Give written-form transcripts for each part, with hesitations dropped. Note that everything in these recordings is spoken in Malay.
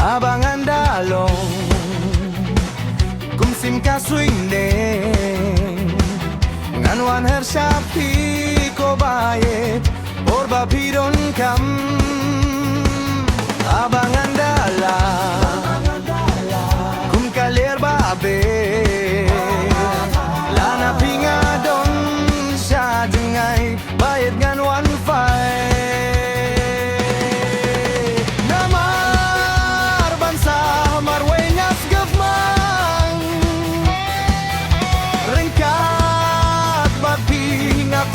abangan dalong kumsim ka swing ding nganwan her shapi ko bayet or babidon kam abangan dala kum kalir babe lana pingadon sa dengay bayet nganwan fai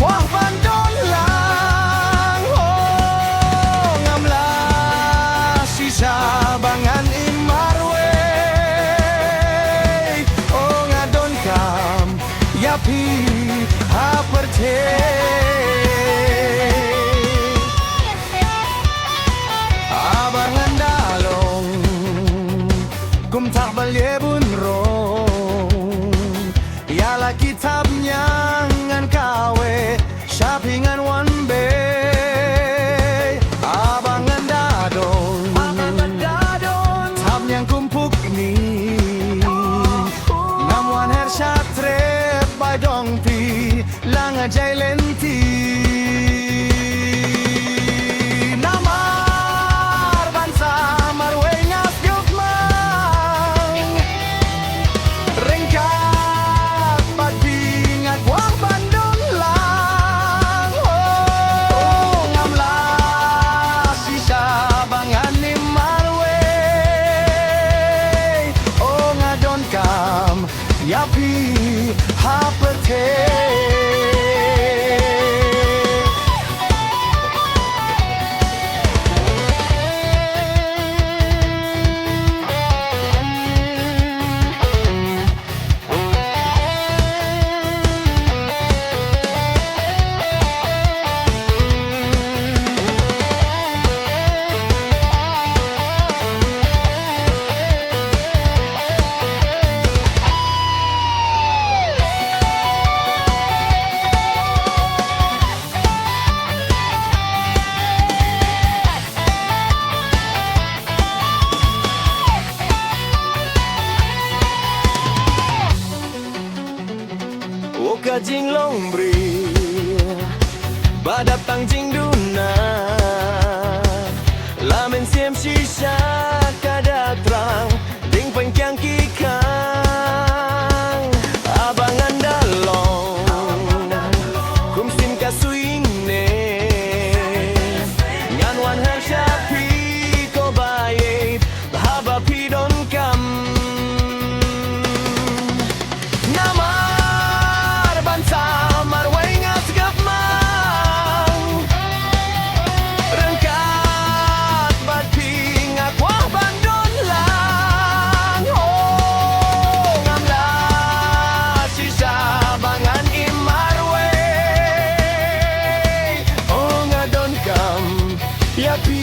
Wah bandon lang oh ngamla si sabangan imarwe oh ngadon kam yapi aperte abangan dalong kum tak balye bunrong yala kitabnya ngan kawe shoppingan one bay abangan dadon tab yang kumpuk ni ngamwan her shatre by dong pi langa jai lenti namar bansa marwe ngas gufmang rengkat pagi ngat wang bandon lang oh ngamla si sabangan ni marwe oh ngadon kam yapi hapete Oka jing long bri badatang jing duna lamen siem shisha kada trang ding pengkyang kikang abangan dalong kumsim ka swing ne nganwan her shapi ko bayet haba pidon kam yapi